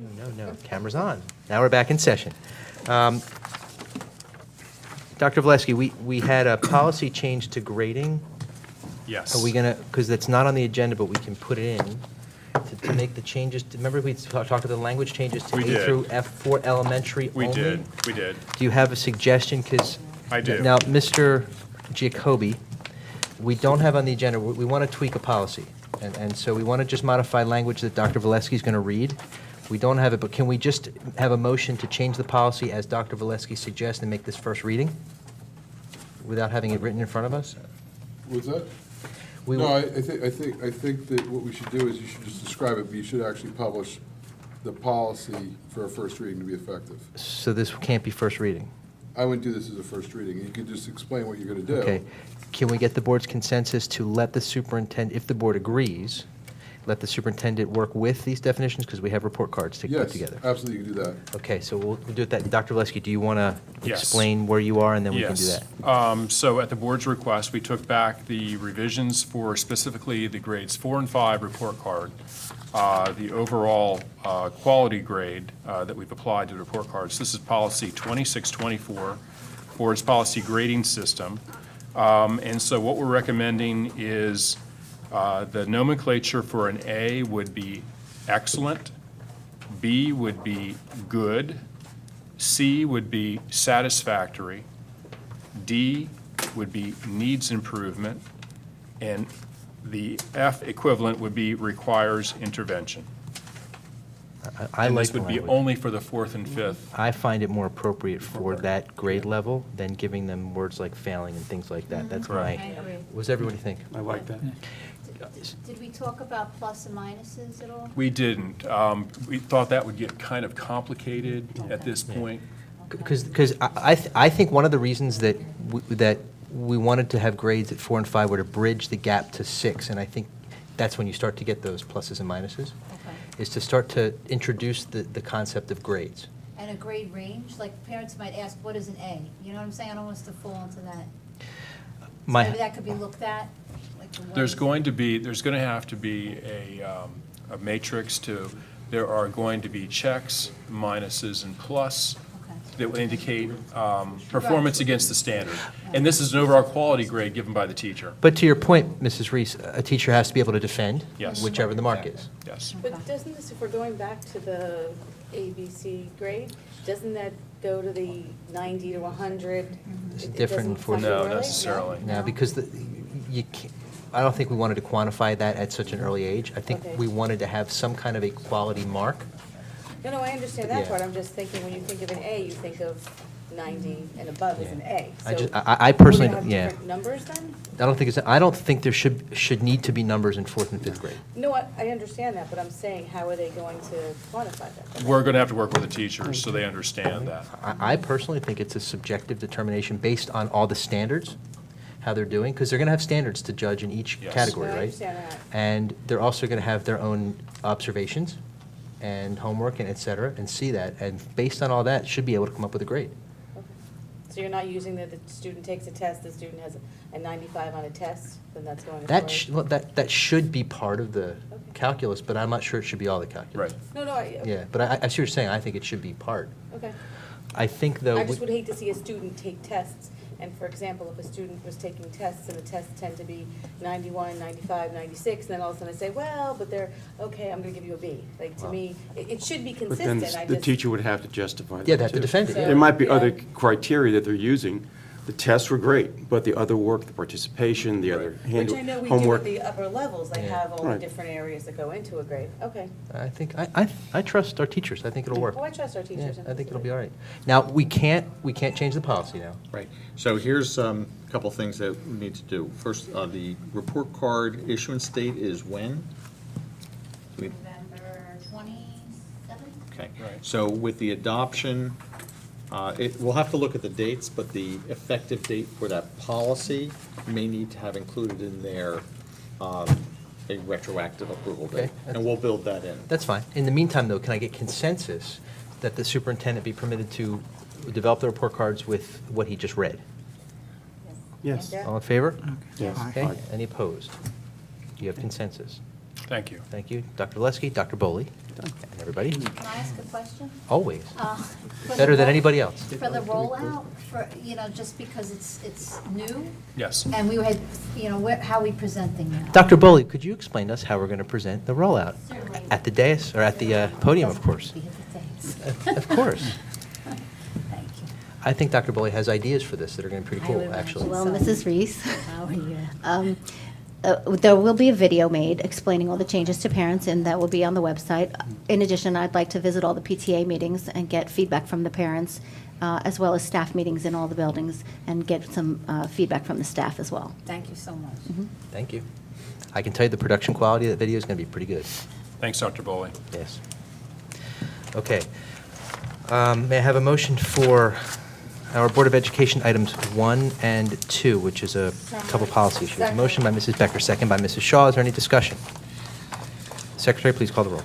No, camera's on. Now we're back in session. Dr. Valesky, we had a policy change to grading. Yes. Are we going to, because that's not on the agenda, but we can put it in to make the changes? Remember we talked about the language changes to We A did. through F for elementary We only? did. Do you have a suggestion? Because I do. Now, Mr. Giacobbe, we don't have on the agenda, we want to tweak a policy. And so we want to just modify language that Dr. Valesky is going to read. We don't have it, but can we just have a motion to change the policy as Dr. Valesky suggests and make this first reading without having it written in front of us? What's that? We No, will- I think that what we should do is you should just describe it, but you should actually publish the policy for a first reading to be effective. So this can't be first reading? I wouldn't do this as a first reading. You could just explain what you're going to do. Okay. Can we get the board's consensus to let the superintendent, if the board agrees, let the superintendent work with these definitions, because we have report cards to put Yes, together? absolutely, you can do that. Okay, so we'll do it that. Dr. Valesky, do you want to Yes. explain where you are, and then we can do Yes. that? So at the board's request, we took back the revisions for specifically the grades 4 and 5 report card, the overall quality grade that we've applied to the report cards. This is policy 2624, board's policy grading system. And so what we're recommending is the nomenclature for an A would be excellent, B would be good, C would be satisfactory, D would be needs improvement, and the F equivalent would be requires intervention. I And like this the would be language. only for the 4th and 5th. I find it more appropriate for that grade level than giving them words like failing and things like that. That's Correct. my, I agree. what does everybody think? I like that. Did we talk about plus and minuses at all? We didn't. We thought that would get kind of complicated at this point. Because I think one of the reasons that we wanted to have grades at 4 and 5 were to bridge the gap to 6, and I think that's when you start to get those pluses and minuses, Okay. is to start to introduce the concept of grades. And a grade range, like parents might ask, what is an A? You know what I'm saying? I don't want us to fall into that. So My- maybe that could be looked at, like the There's ones- going to have to be a matrix there are going to be checks, minuses, and plus Okay. that would indicate performance against the standard. And this is an overall quality grade given by the teacher. But to your point, Mrs. Reese, a teacher has to be able to defend Yes. whichever the mark is. Yes. But doesn't this, if we're going back to the ABC grade, doesn't that go to the 90 to 100? It's It different doesn't for- fluctuate No, really? necessarily. Now, because I don't think we wanted to quantify that at such an early age. I think Okay. we wanted to have some kind of a quality mark. No, I understand that Yeah. part. I'm just thinking, when you think of an A, you think of 90 and above as an A. I just- So I personally, we're gonna have yeah. different numbers then? I don't think there should need to be numbers in 4th and 5th grade. No, I understand that, but I'm saying, how are they going to quantify that then? We're going to have to work with the teachers so they understand that. I personally think it's a subjective determination based on all the standards, how they're doing, because they're going to have standards to judge in each Yes. category, No, I right? understand that. And they're also going to have their own observations and homework and et cetera, and see that, and based on all that, should be able to come up with a grade. Okay. So you're not using that the student takes a test, the student has a 95 on a test, then that's going to. That should be part of the calculus, but I'm not sure it should be all the calculus. Right. No, Yeah, but I see what you're saying, I think it should be part. Okay. I think, though. I just would hate to see a student take tests, and for example, if a student was taking tests and the tests tend to be 91, 95, 96, and then all of a sudden I say, well, but they're, okay, I'm gonna give you a B. Like, to me, it should be But then consistent, I the just. teacher would have to justify that. Yeah, they have to too. defend it, yeah. There might be Yeah. other criteria that they're using. The tests were great, but the other work, the participation, the other Which I know we do homework. at the upper levels, they Yeah. have all the Right. different areas that go into a grade. Okay. I think, I trust our teachers, I think it'll work. Oh, I trust our Yeah, teachers. I think it'll be all right. Now, we can't change the policy now. Right. So here's a couple things that we need to do. First, the report card issuance date is when? We- November 27th? Okay. Right. So with the adoption, we'll have to look at the dates, but the effective date for that policy may need to have included in there a retroactive approval date. Okay. And we'll build that in. That's fine. In the meantime, though, can I get consensus that the superintendent be permitted to develop the report cards with what he just read? Yes. Yeah. All in favor? Yes. Okay, any opposed? Do you have consensus? Thank you. Thank you, Dr. Valesky, Dr. Boley, and everybody. Can I ask a question? Always. For Better the than roll- anybody else. For the rollout, for, just because it's new, Yes. and we had, how are we presenting that? Dr. Boley, could you explain to us how we're going to present the rollout? Certainly. At the dais, or at the podium, of course? Doesn't have to be at the Of course. Thank you. I think Dr. Boley has ideas for this that are going to be pretty I would cool, actually. imagine. Well, Mrs. Reese, How are you? there will be a video made explaining all the changes to parents, and that will be on the website. In addition, I'd like to visit all the PTA meetings and get feedback from the parents, as well as staff meetings in all the buildings, and get some feedback from the staff as well. Thank you so much. Thank you. I can tell you the production quality of that video is going to be pretty good. Thanks, Dr. Boley. Yes. Okay. May I have a motion for our Board of Education items 1 and 2, which is a couple policy issues? Second. Motion by Mrs. Becker, second by Mrs. Shaw. Is there any discussion? Secretary, please call the roll.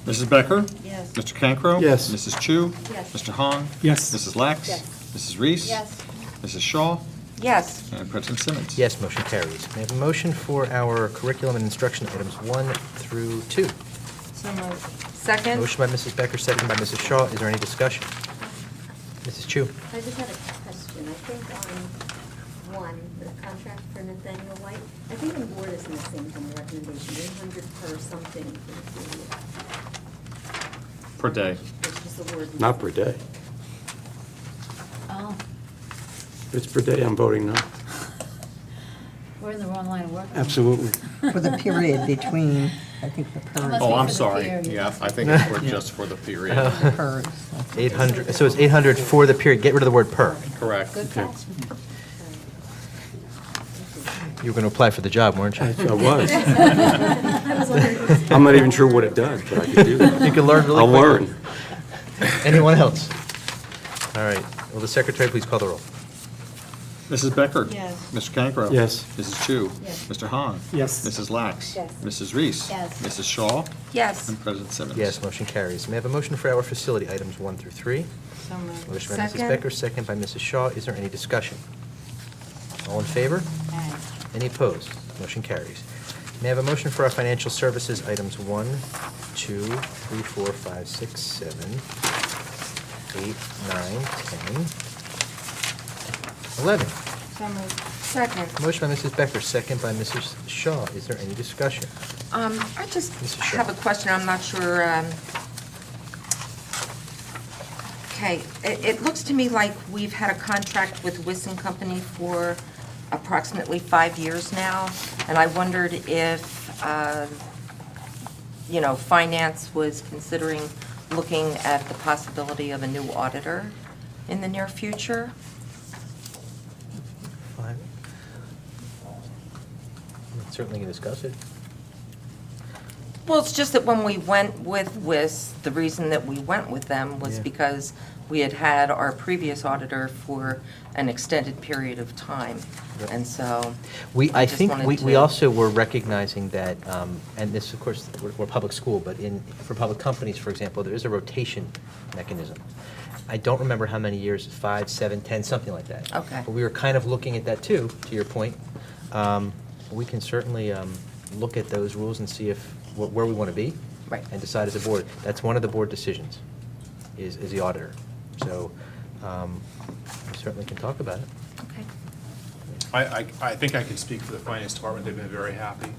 Mrs. Becker? Yes. Mr. Cancro? Yes. Mrs. Chu? Yes. Mr. Hahn? Yes. Mrs. Lax? Yes. Mrs. Reese? Yes. Mrs. Shaw? Yes. And President Simmons? Yes, motion carries. May I have a motion for our curriculum and instruction items 1 through 2? So moved. Second? Motion by Mrs. Becker, second by Mrs. Shaw. Is there any discussion? Mrs. Chu? I just had a question. I think on one, the contract for Nathaniel White, I think the board is missing from the recommendation, 800 per something for the period. Per day. It's just the word. Not per day. Oh, If it's per day, I'm voting no. we're in the wrong line of work. Absolutely. For the period between, I think, the Must PERS. be Oh, I'm for the sorry. period. Yeah, I think it's for just for the period. PERS. 800, so it's 800 for the period. Get rid of the word per. Correct. Good catch. You were going to apply for the job, weren't you? I was. I'm not even sure what it does, but I could do that. You can learn really I'll quickly. learn. Anyone else? All right. Will the secretary please call the roll? Mrs. Becker? Yes. Mr. Cancro? Yes. Mrs. Chu? Yes. Mr. Hahn? Yes. Mrs. Lax? Yes. Mrs. Reese? Yes. Mrs. Shaw? Yes. And President Simmons? Yes, motion carries. May I have a motion for our facility items 1 through 3? So moved. Motion by Mrs. Becker, second by Mrs. Shaw. Is there any discussion? All in favor? Aye. Any opposed? Motion carries. May I have a motion for our financial services items 1, 2, 3, 4, 5, 6, 7, 8, 9, 10, 11. So moved. Second. Motion by Mrs. Becker, second by Mrs. Shaw. Is there any discussion? I just Mrs. Shaw. have a question, I'm not sure. Okay, it looks to me like we've had a contract with Wiss & Company for approximately 5 years now, and I wondered if, finance was considering looking at the possibility of a new auditor in the near future. Fine. Certainly can discuss it. Well, it's just that when we went with Wiss, the reason that we went with them was Yeah. because we had had our previous auditor for an extended period of time. Yep. And so I just think wanted we to- also were recognizing that, and this, of course, we're a public school, but for public companies, for example, there is a rotation mechanism. I don't remember how many years, 5, 7, 10, something like that. Okay. But we were kind of looking at that too, to your point. We can certainly look at those rules and see where we want to be. Right. And decide as a board. That's one of the board decisions, is the auditor. So we certainly can talk about it. Okay. I think I can speak for the finance department. They've been very happy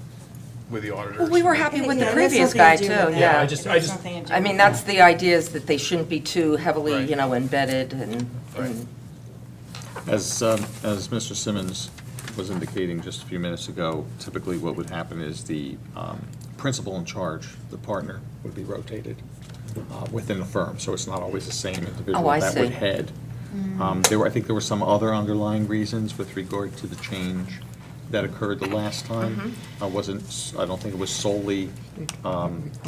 with the auditors. Well, we were happy with the Yeah, that's previous something guy to do too, with yeah. I just- I mean, that's the idea, is that they shouldn't be too heavily, Right. embedded and. Right. As Mr. Simmons was indicating just a few minutes ago, typically what would happen is the principal in charge, the partner, would be rotated within the firm, so it's not always the same individual Oh, I that would see. head. I think there were some other underlying reasons with regard to the change that occurred the last time. I don't think it was solely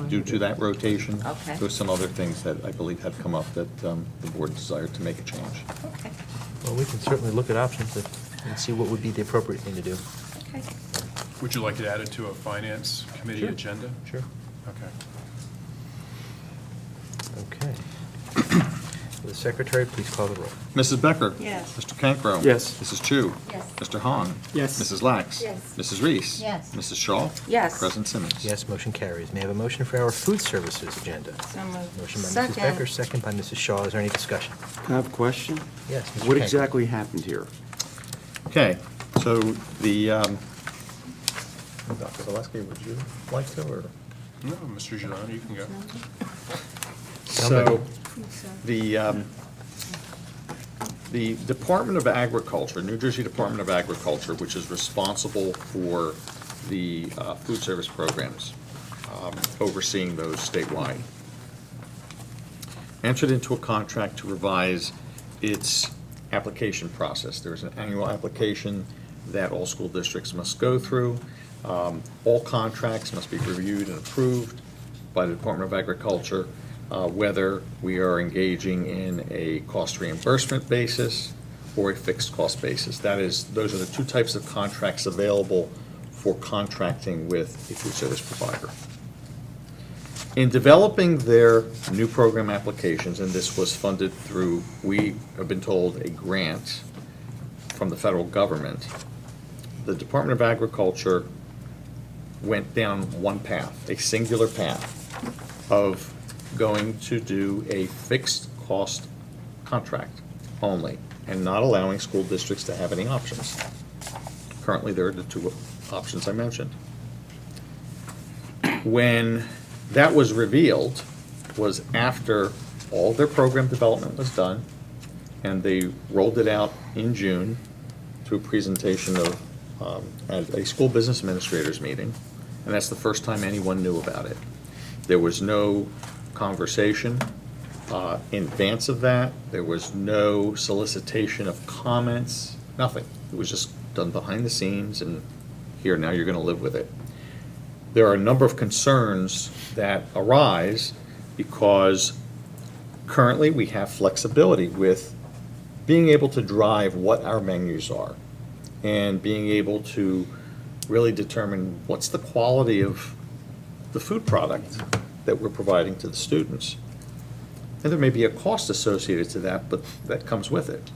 due to that rotation. Okay. There were some other things that I believe had come up that the board desired to make a change. Okay, Well, we can certainly look at options and see what would be the appropriate thing to do. okay. Would you like it added to a finance committee Sure. agenda? Sure. Okay. Okay. Will the secretary please call the roll? Mrs. Becker? Yes. Mr. Cancro? Yes. Mrs. Chu? Yes. Mr. Hahn? Yes. Mrs. Lax? Yes. Mrs. Reese? Yes. Mrs. Shaw? Yes. President Simmons? Yes, motion carries. May I have a motion for our food services agenda? So moved. Motion by Mrs. Second. Becker, second by Mrs. Shaw. Is there any discussion? I have a question. Yes, Mr. What Kank. exactly happened here? Okay, so the, Dr. Valesky, would you like to, or? No, Mr. Giordano, you can go. So, the Department of Agriculture, New Jersey Department of Agriculture, which is responsible for the food service programs, overseeing those statewide, entered into a contract to revise its application process. There's an annual application that all school districts must go through. All contracts must be reviewed and approved by the Department of Agriculture, whether we are engaging in a cost reimbursement basis or a fixed cost basis. Those are the two types of contracts available for contracting with a food service provider. In developing their new program applications, and this was funded through, we have been told, a grant from the federal government, the Department of Agriculture went down one path, a singular path of going to do a fixed cost contract only and not allowing school districts to have any options. Currently, there are the two options I mentioned. When that was revealed was after all their program development was done, and they rolled it out in June through a presentation of at a school business administrators meeting, and that's the first time anyone knew about it. There was no conversation in advance of that. There was no solicitation of comments, nothing. It was just done behind the scenes, and here, now you're going to live with it. There are a number of concerns that arise because currently we have flexibility with being able to drive what our menus are and being able to really determine what's the quality of the food product that we're providing to the students. And there may be a cost associated to that, but that comes with it.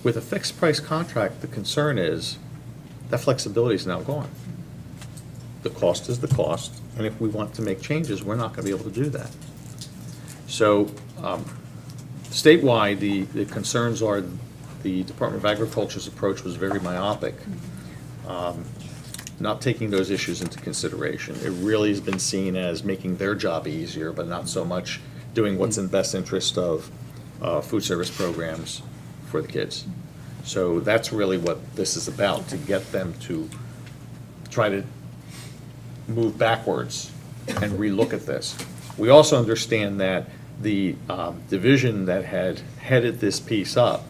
With a fixed price contract, the concern is that flexibility is now gone. The cost is the cost, and if we want to make changes, we're not going to be able to do that. So statewide, the concerns are the Department of Agriculture's approach was very myopic, not taking those issues into consideration. It really has been seen as making their job easier, but not so much doing what's in the best interest of food service programs for the kids. So that's really what this is about, to get them to try to move backwards and relook at this. We also understand that the division that had headed this piece up,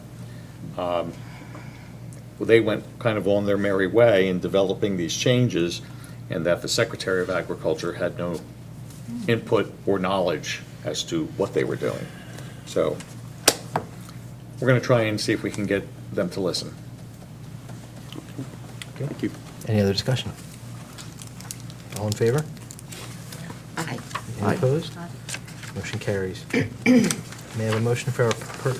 they went kind of on their merry way in developing these changes, and that the Secretary of Agriculture had no input or knowledge as to what they were doing. So we're going to try and see if we can get them to listen. Okay. Thank you. Any other discussion? All in favor? Aye. Any opposed? Motion carries. May I have a motion for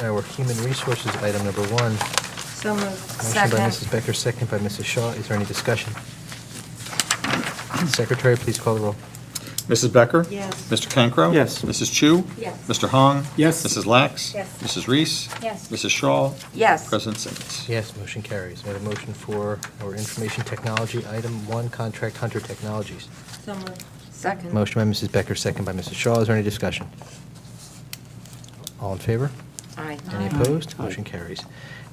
our human resources item number 1? So moved. Motion by Mrs. Becker, second by Mrs. Shaw. Is there any discussion? Secretary, please call the roll. Mrs. Becker? Yes. Mr. Cancro? Yes. Mrs. Chu? Yes. Mr. Hong? Yes. Mrs. Lax? Yes. Mrs. Reese? Yes. Mrs. Shaw? Yes. President Simmons? Yes, motion carries. May I have a motion for our information technology item 1, Contract Hunter Technologies? So moved. Second. Motion by Mrs. Becker, second by Mrs. Shaw. Is there any discussion? All in favor? Aye. Any opposed? Motion carries.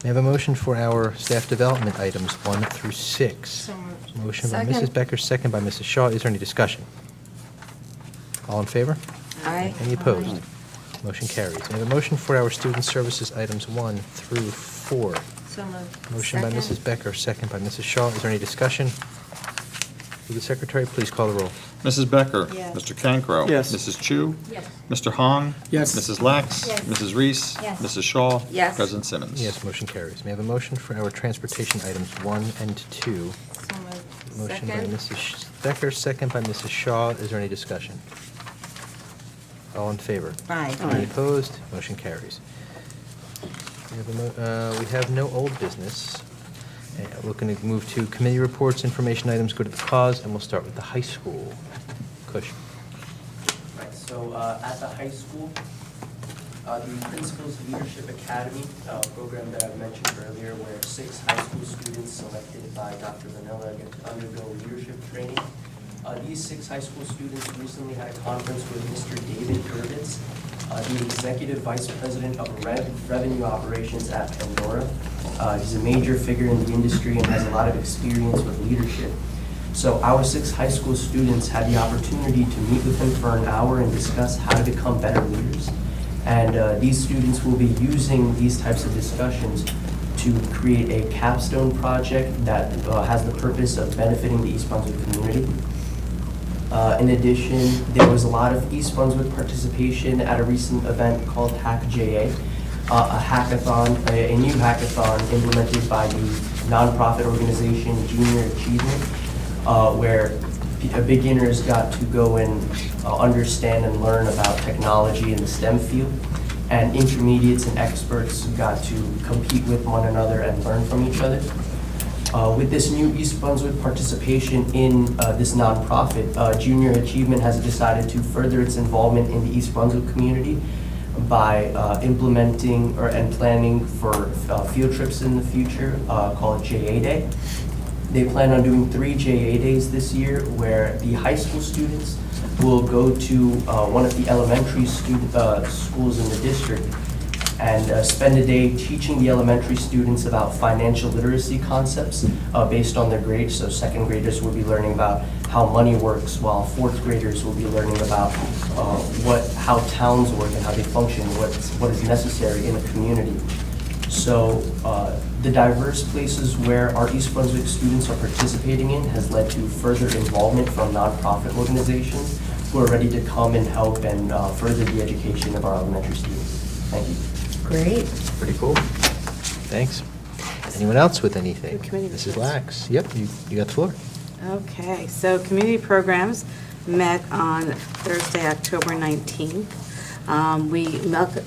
May I have a motion for our staff development items 1 through 6? So moved. Motion by Second. Mrs. Becker, second by Mrs. Shaw. Is there any discussion? All in favor? Aye. Any opposed? Motion carries. May I have a motion for our student services items 1 through 4? So moved. Motion by Second. Mrs. Becker, second by Mrs. Shaw. Is there any discussion? Will the secretary please call the roll? Mrs. Becker? Yes. Mr. Cancro? Yes. Mrs. Chu? Yes. Mr. Hong? Yes. Mrs. Lax? Yes. Mrs. Reese? Yes. Mrs. Shaw? Yes. President Simmons? Yes, motion carries. May I have a motion for our transportation items 1 and 2? So moved. Motion by Second. Mrs. Becker, second by Mrs. Shaw. Is there any discussion? All in favor? Aye. Any opposed? Motion carries. We have no old business. We're going to move to committee reports, information items, go to the cause, and we'll start with the high school. Kush. Right, so at the high school, the Principals Leadership Academy program that I mentioned earlier, where 6 high school students selected by Dr. Vanilla get to undergo leadership training. These 6 high school students recently had a conference with Mr. David Gervitz, the Executive Vice President of Revenue Operations at Pandora. He's a major figure in the industry and has a lot of experience with leadership. So our 6 high school students had the opportunity to meet with him for an hour and discuss how to become better leaders. And these students will be using these types of discussions to create a capstone project that has the purpose of benefiting the East Brunswick community. In addition, there was a lot of East Brunswick participation at a recent event called Hack JA, a hackathon, a new hackathon implemented by the nonprofit organization Junior Achievement, where beginners got to go and understand and learn about technology in the STEM field, and intermediates and experts got to compete with one another and learn from each other. With this new East Brunswick participation in this nonprofit, Junior Achievement has decided to further its involvement in the East Brunswick community by implementing and planning for field trips in the future called JA Day. They plan on doing 3 JA Days this year, where the high school students will go to one of the elementary schools in the district and spend a day teaching the elementary students about financial literacy concepts based on their grades. So 2nd graders will be learning about how money works, while 4th graders will be learning about how towns work and how they function, what is necessary in a community. So the diverse places where our East Brunswick students are participating in has led to further involvement from nonprofit organizations who are ready to come and help and further the education of our elementary students. Thank you. Great. Pretty cool. Thanks. Anyone else with anything? Committee Mrs. reports. Lax, yep, you got the floor. Okay, so community programs met on Thursday, October 19th. We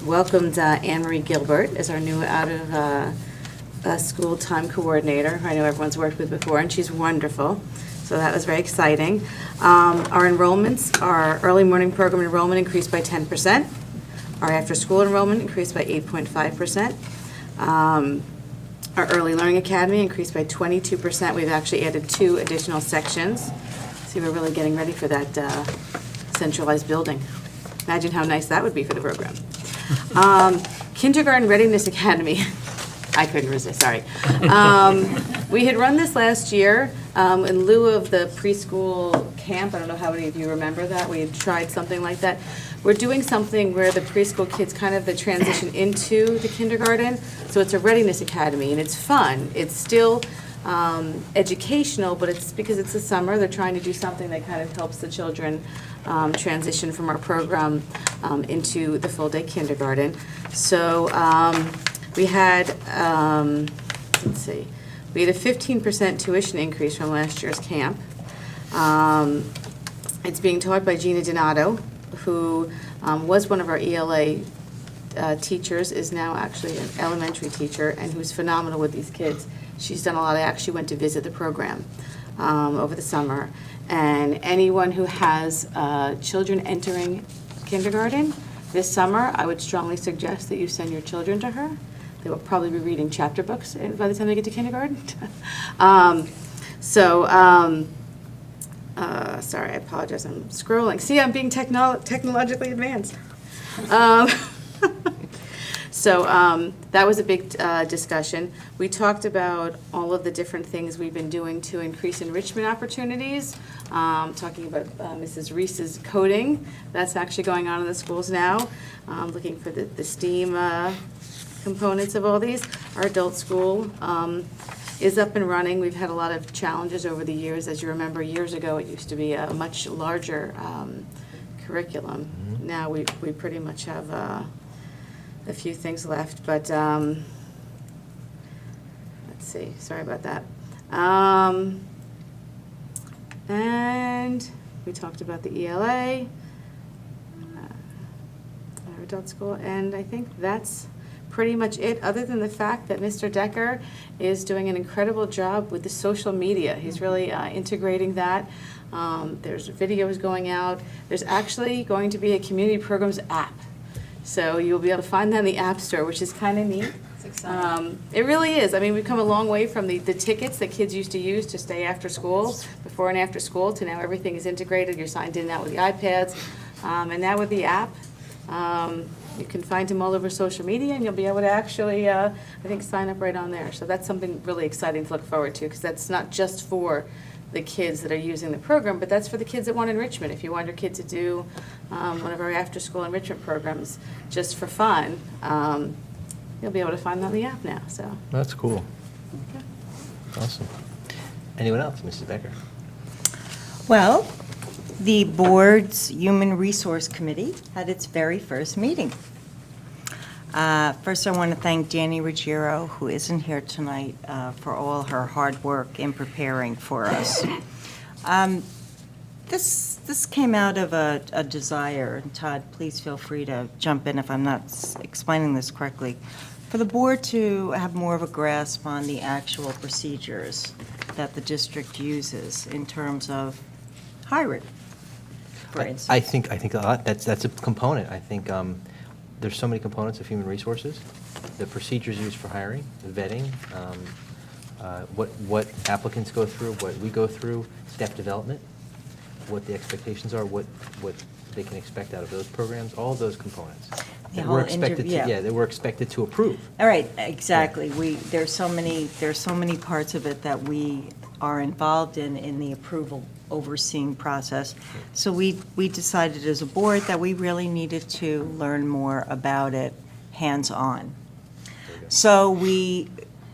welcomed Anne Marie Gilbert as our new out-of-school time coordinator, who I know everyone's worked with before, and she's wonderful. So that was very exciting. Our enrollments, our early morning program enrollment increased by 10%. Our after-school enrollment increased by 8.5%. Our early learning academy increased by 22%. We've actually added 2 additional sections. See, we're really getting ready for that centralized building. Imagine how nice that would be for the program. Kindergarten Readiness Academy. I couldn't resist, sorry. We had run this last year in lieu of the preschool camp. I don't know how many of you remember that. We had tried something like that. We're doing something where the preschool kids kind of the transition into the kindergarten. So it's a readiness academy, and it's fun. It's still educational, but it's because it's the summer. They're trying to do something that kind of helps the children transition from our program into the full-day kindergarten. So we had, let's see, we had a 15% tuition increase from last year's camp. It's being taught by Gina Donato, who was one of our ELA teachers, is now actually an elementary teacher, and who's phenomenal with these kids. She's done a lot. I actually went to visit the program over the summer. And anyone who has children entering kindergarten this summer, I would strongly suggest that you send your children to her. They will probably be reading chapter books by the time they get to kindergarten. Sorry, I apologize, I'm scrolling. See, I'm being technologically advanced. That was a big discussion. We talked about all of the different things we've been doing to increase enrichment opportunities, talking about Mrs. Reese's coding. That's actually going on in the schools now, looking for the STEAM components of all these. Our adult school is up and running. We've had a lot of challenges over the years. As you remember, years ago, it used to be a much larger curriculum. Mm-hmm. Now we pretty much have a few things left, but let's see, sorry about that. And we talked about the ELA. adult school, and I think that's pretty much it, other than the fact that Mr. Decker is doing an incredible job with the social media. He's really integrating that. There's videos going out. There's actually going to be a community programs app. So you'll be able to find that in the App Store, which is kind of neat. It's exciting. It really is. I mean, we've come a long way from the tickets that kids used to use to stay after school, before and after school, to now everything is integrated. You're signed in now with the iPads, and now with the app. You can find him all over social media, and you'll be able to actually, I think, sign up right on there. So that's something really exciting to look forward to, because that's not just for the kids that are using the program, but that's for the kids that want enrichment. If you want your kid to do one of our after-school enrichment programs just for fun, you'll be able to find that on the app now, so. That's cool. Awesome. Anyone else? Mrs. Becker? Well, the board's Human Resource Committee had its very first meeting. First, I want to thank Danny Ruggiero, who isn't here tonight, for all her hard work in preparing for us. This came out of a desire, and Todd, please feel free to jump in if I'm not explaining this correctly, for the board to have more of a grasp on the actual procedures that the district uses in terms of hiring, for instance. I think a lot, that's a component. I think there's so many components of human resources. The procedures used for hiring, the vetting, what applicants go through, what we go through, staff development, what the expectations are, what they can expect out of those programs, all of those components. The That whole we're expected to, yeah. that we're expected to approve. All right, exactly. There's so many parts of it that we are involved in the approval overseeing process. So we decided as a board that we really needed to learn more about it hands-on. So we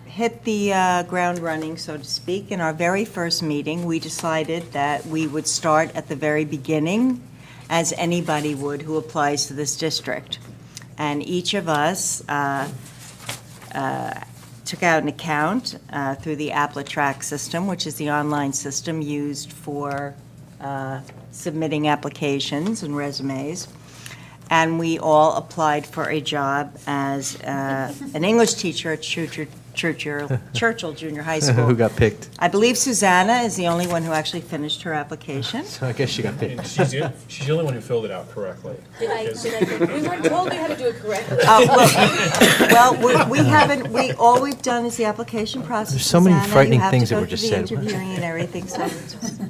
hit the ground running, so to speak. In our very first meeting, we decided that we would start at the very beginning, as anybody would who applies to this district. And each of us took out an account through the AppleTrack system, which is the online system used for submitting applications and resumes. And we all applied for a job as an English teacher at Churchill Junior High School. Who got picked? I believe Susanna is the only one who actually finised her application. So I guess she got picked. And she's the only one who filled it out correctly. We weren't told we had to do it correctly. Well, we haven't, all we've done is the application process. There's so many Susanna. frightening You have things to that go were just through the said. interviewing and everything, so it's just-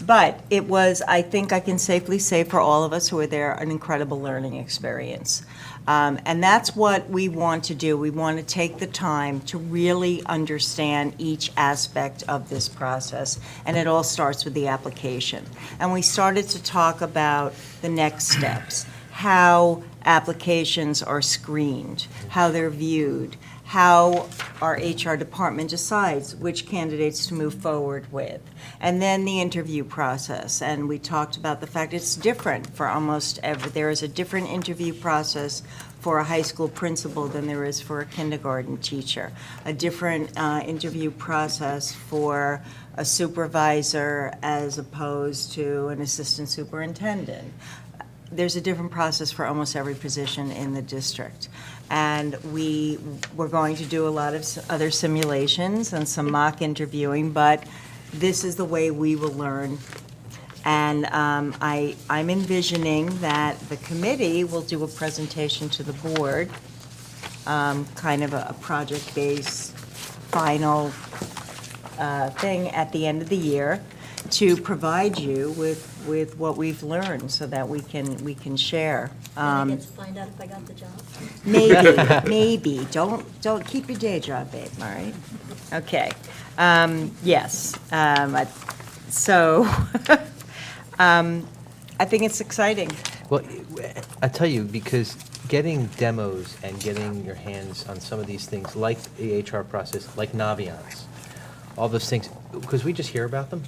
But it was, I think I can safely say for all of us who were there, an incredible learning experience. And that's what we want to do. We want to take the time to really understand each aspect of this process. And it all starts with the application. And we started to talk about the next steps, how applications are screened, how they're viewed, how our HR department decides which candidates to move forward with, and then the interview process. And we talked about the fact it's different for almost every, there is a different interview process for a high school principal than there is for a kindergarten teacher, a different interview process for a supervisor as opposed to an assistant superintendent. There's a different process for almost every position in the district. And we're going to do a lot of other simulations and some mock interviewing, but this is the way we will learn. And I'm envisioning that the committee will do a presentation to the board, kind of a project-based final thing at the end of the year, to provide you with what we've learned so that we can share. I get to find out if I got the job. Maybe. Don't keep your day job, babe, all right? Okay. Yes. So, I think it's exciting. Well, I tell you, because getting demos and getting your hands on some of these things, like the HR process, like Naviance, all those things, because we just hear about them,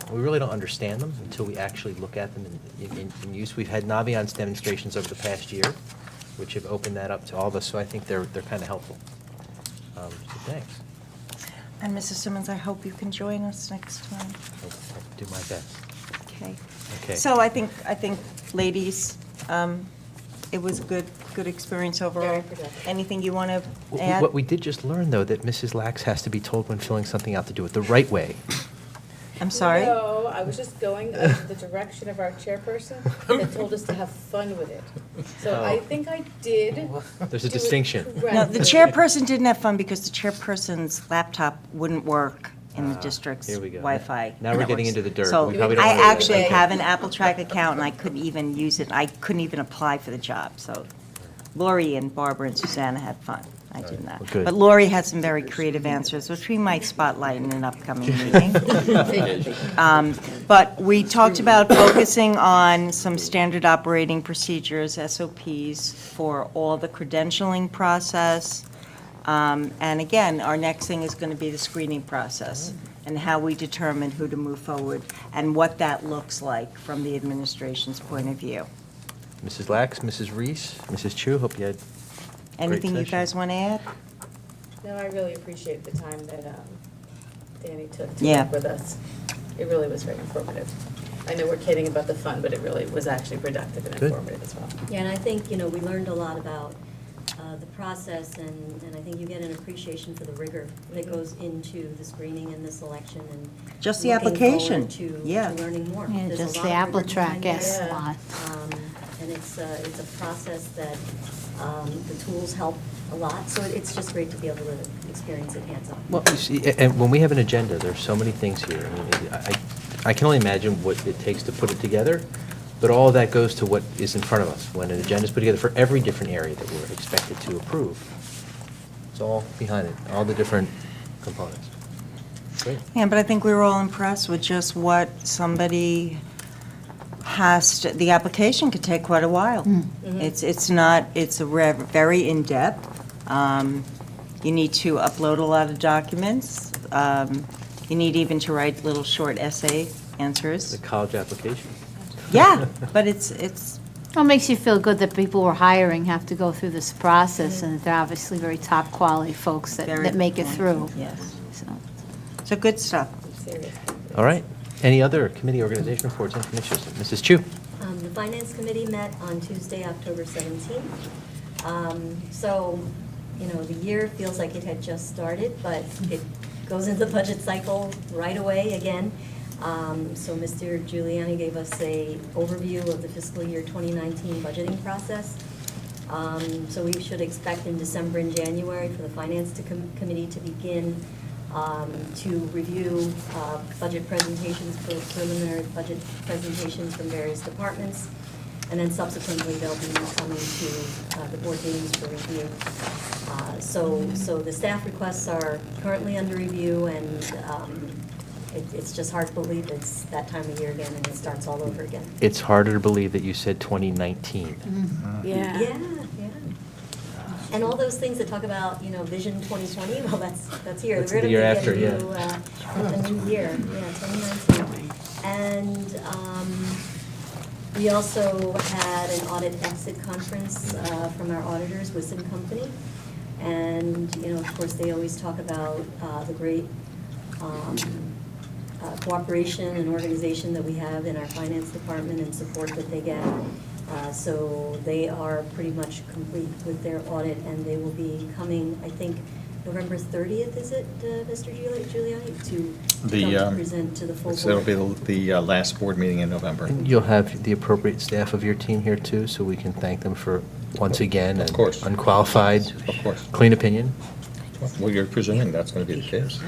we really don't understand them until we actually look at them in use. We've had Naviance demonstrations over the past year, which have opened that up to all of us, so I think they're kind of helpful. So thanks. And Mrs. Simmons, I hope you can join us next time. I'll do my best. Okay. Okay. So I think, ladies, it was a good experience overall. Very productive. Anything you want to add? What we did just learn, though, that Mrs. Lax has to be told when filling something out to do it the right way. I'm sorry? No, I was just going the direction of our chairperson that told us to have fun with it. So I think I did. There's a do it distinction. No, correctly. the chairperson didn't have fun because the chairperson's laptop wouldn't work in the district's here we go. Wi-Fi. Now we're getting networks. into the dirt. So We probably don't I wanna do that. actually have an Apple Track account, and I couldn't even use it. I couldn't even apply for the job, so Lori and Barbara and Susanna had fun. I did not. well, good. But Lori had some very creative answers, which we might spotlight in an upcoming meeting. But we talked about focusing on some standard operating procedures, SOPs, for all the credentialing process. And again, our next thing is going to be the screening process and how we determine who to move forward and what that looks like from the administration's point of view. Mrs. Lax, Mrs. Reese, Mrs. Chu, hope you had Anything you session. guys want to add? No, I really appreciate the time that Danny took to Yeah. work with us. It really was very informative. I know we're kidding about the fun, but it really was actually productive and Good. informative as well. Yeah, and I think, you know, we learned a lot about the process, and I think you get an appreciation for the rigor that goes into the screening and the selection and Just the looking application. forward Yeah. to learning more. Yeah, There's a just lot the of Apple rigor Track, behind yes, that. a lot. And it's a process that the tools help a lot, so it's just great to be able to experience it hands-on. Well, you see, and when we have an agenda, there's so many things here. I mean, I can only imagine what it takes to put it together, but all of that goes to what is in front of us. When an agenda is put together for every different area that we're expected to approve, it's all behind it, all the different components. Great. Yeah, but I think we were all impressed with just what somebody has to, the application could take quite a while. It's not, it's very in-depth. You need to upload a lot of documents. You need even to write little short essay answers. The college application. Yeah, but it's, Well, it makes you feel good that people we're hiring have to go through this process, and they're obviously very top-quality folks that very. that make it through. Yes. So, Good stuff. Serious. All right. Any other committee organization reports and commissions? Mrs. Chu? The Finance Committee met on Tuesday, October 17th. So, you know, the year feels like it had just started, but it goes into the budget cycle right away again. So Mr. Giuliani gave us a overview of the fiscal year 2019 budgeting process. So we should expect in December and January for the Finance Committee to begin to review budget presentations, preliminary budget presentations from various departments. And then subsequently, they'll be coming to the board meetings for review. So the staff requests are currently under review, and it's just hard to believe it's that time of year again, and it starts all over again. It's harder to believe that you said 2019. Yeah. Yeah. And all those things that talk about, you know, Vision 2020, well, that's here. That's We're the gonna year get after, yeah. a new year, yeah, 2019. And we also had an audit exit conference from our auditors, Wisdom Company. And, you know, of course, they always talk about the great cooperation and organization that we have in our finance department and support that they get. So they are pretty much complete with their audit, and they will be coming, I think, November 30th, is it, Mr. Giuliani, to come to present to the full board? So it'll be the last board meeting in November. And you'll have the appropriate staff of your team here, too, so we can thank them for, once again, Of an course. unqualified, Of course. clean opinion. Well, you're presuming that's going to be the case.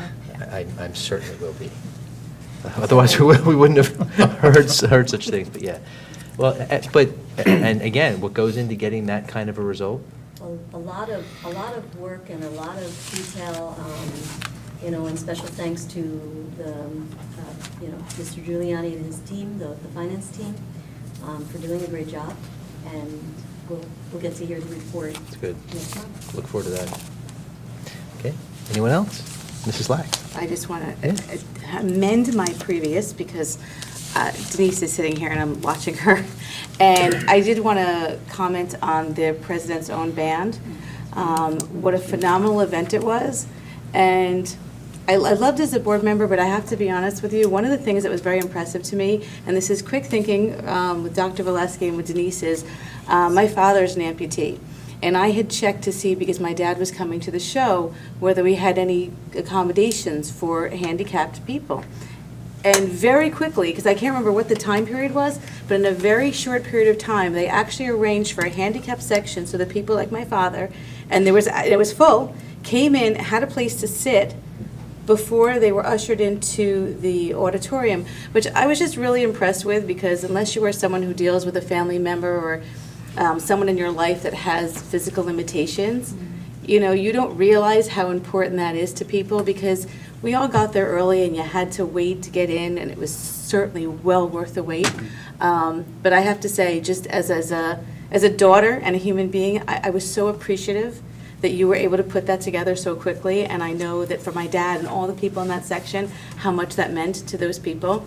I'm certain it will be. Otherwise, we wouldn't have heard such things, but yeah. Well, and again, what goes into getting that kind of a result? A lot of work and a lot of detail, you know, and special thanks to the, you know, Mr. Giuliani and his team, the finance team, for doing a great job. And we'll get to hear the report. It's good. Next month. Look forward to that. Okay, anyone else? Mrs. Lack? I just want to amend my previous, because Denise is sitting here and I'm watching her. And I did want to comment on the President's Own Band. What a phenomenal event it was. And I loved as a board member, but I have to be honest with you, one of the things that was very impressive to me, and this is quick thinking with Dr. Valesky and with Denise, is My father's an amputee, and I had checked to see, because my dad was coming to the show, whether we had any accommodations for handicapped people. And very quickly, because I can't remember what the time period was, but in a very short period of time, they actually arranged for a handicap section so that people like my father, and it was full, came in, had a place to sit before they were ushered into the auditorium, which I was just really impressed with, because unless you are someone who deals with a family member or someone in your life that has physical limitations, you know, you don't realize how important that is to people, because we all got there early and you had to wait to get in, and it was certainly well worth the wait. But I have to say, just as a daughter and a human being, I was so appreciative that you were able to put that together so quickly, and I know that for my dad and all the people in that section, how much that meant to those people.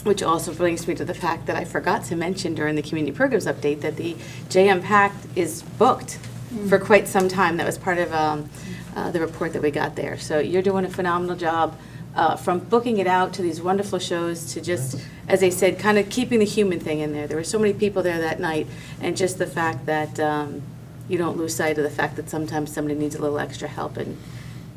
Which also brings me to the fact that I forgot to mention during the community programs update that the JM Pact is booked for quite some time. That was part of the report that we got there. So you're doing a phenomenal job from booking it out to these wonderful shows to just, as I said, kind of keeping the human thing in there. There were so many people there that night, and just the fact that you don't lose sight of the fact that sometimes somebody needs a little extra help, and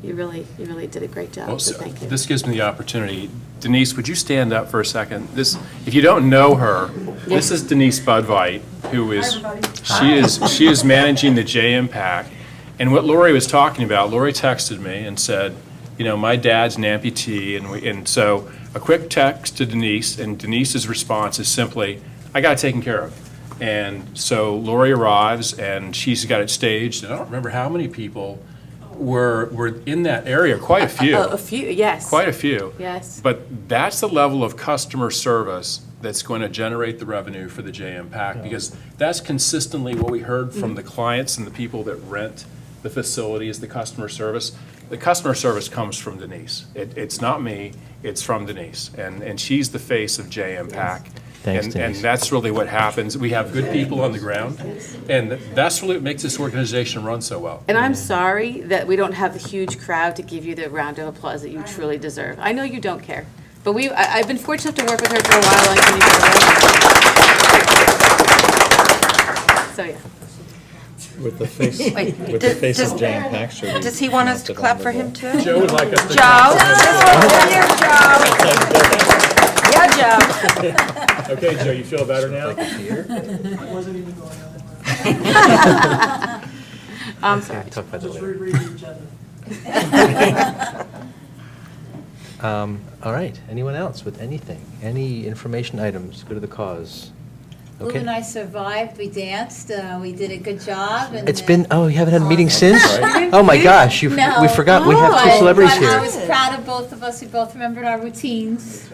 you really did a great job, Well, so thank you. This gives me the opportunity. Denise, would you stand up for a second? If you don't know her, this is Denise Budvite, who is, she is managing the JM Pact. And what Lori was talking about, Lori texted me and said, you know, my dad's an amputee, and so a quick text to Denise, and Denise's response is simply, I got it taken care of. And so Lori arrives, and she's got it staged, and I don't remember how many people were in that area, quite a few. A few, yes. Quite a few. Yes. But that's the level of customer service that's going to generate the revenue for the JM Pact, because that's consistently what we heard from the clients and the people that rent the facility is the customer service. The customer service comes from Denise. It's not me, it's from Denise. And she's the face of JM Pact. Thanks, And Denise. that's really what happens. We have good people on the ground, and that's really what makes this organization run so well. And I'm sorry that we don't have a huge crowd to give you the round of applause that you truly deserve. I know you don't care, but I've been fortunate to work with her for a while on community programs. So, yeah. With the face, Wait, with the face of Jane Pack, should we Does he want us to announce it clap on for the him board? too? Joe would like us to. Joe? This one's for you, Joe. Yeah, Joe. Okay, Joe, you feel better now? I'm sorry. Talk about that later. reread each other. All right, anyone else with anything? Any information items, go to the cause? Lou Okay. and I survived, we danced, we did a good job. And It's been, oh, you haven't had a meeting since? Oh, my gosh, we No. forgot, we have two But- celebrities but I here. was proud of both of us, we both remembered our routines.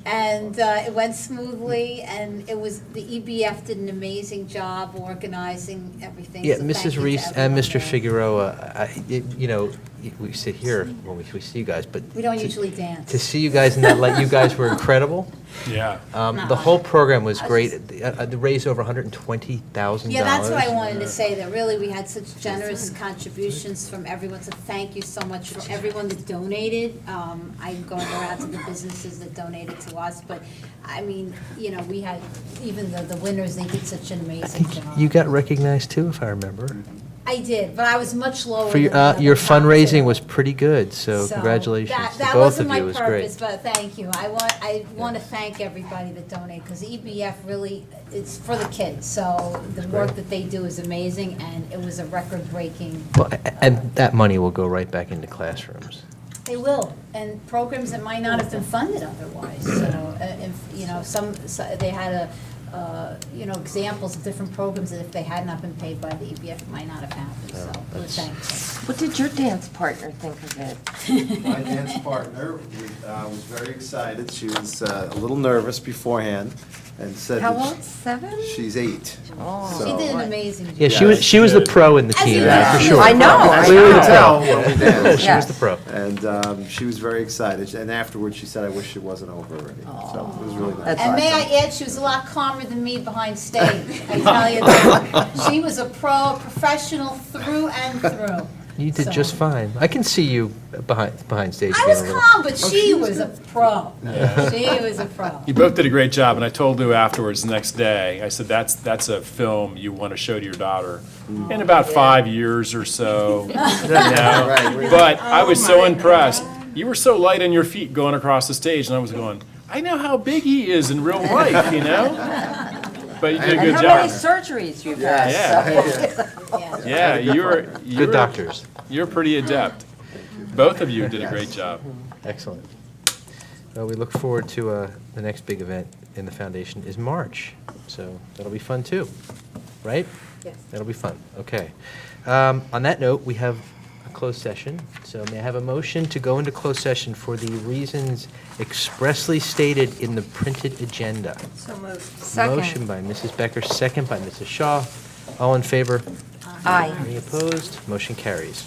And it went smoothly, and the EBF did an amazing job organizing everything. Yeah, so thank Mrs. you to Reese and everyone Mr. there. Figueroa, you know, we sit here when we see you guys, but. We don't to- usually dance. To see you guys in that light, you guys were incredible. Yeah. The whole program was great. They raised over $120,000. Yeah, that's what I wanted to say, that really we had such generous contributions from everyone, so thank you so much for everyone that donated. I'm going around to the businesses that donated to us, but, I mean, you know, we had, even the winners, they did such an amazing job. You got recognized too, if I remember. I did, but I was much lower For than the other your top fundraising two. was pretty good, so congratulations to That both wasn't of you, my it was great. purpose, but thank you. I want to thank everybody that donated, because the EBF really, it's for the kids, so the work that they do is amazing, and it was a record-breaking. Well, and that money will go right back into classrooms. They will, and programs that might not have been funded otherwise, so, if, you know, they had examples of different programs that if they had not been paid by the EBF, it might not have happened, so, thanks. What did your dance partner think of it? My dance partner was very excited. She was a little nervous beforehand and said. How that old, 7? She's 8. Oh. She So- did an amazing job. Yeah, she was the pro in the As team, you that's for know. sure. I know, I Clearly the know. Tell pro. when we dance. She was the pro. And she was very excited. And afterwards, she said, I wish it wasn't over already. So it was really nice. That's And may I add, she was a lot calmer than me behind stage, I tell you that. She was a professional through and through. You did So- just fine. I can see you behind stage. I being was a little- calm, but she was a pro. She was a pro. You both did a great job, and I told Lou afterwards, the next day, I said, that's a film you want to show to your daughter in about 5 years or so. you know? Right. But I was so impressed. You were so light on your feet going across the stage, and I was going, I know how big he is in real life, you know? But you did a good And how job. many surgeries you've had. Yeah. Yeah. Yeah, you're Good doctors. You're pretty adept. Both of you did a great job. Excellent. Well, we look forward to the next big event in the foundation is March, so that'll be fun too, right? Yes. That'll be fun. Okay. On that note, we have a closed session. So may I have a motion to go into closed session for the reasons expressly stated in the printed agenda? So moved. Second. Motion by Mrs. Becker, second by Mrs. Shaw. All in favor? Aye. Any opposed? Motion carries.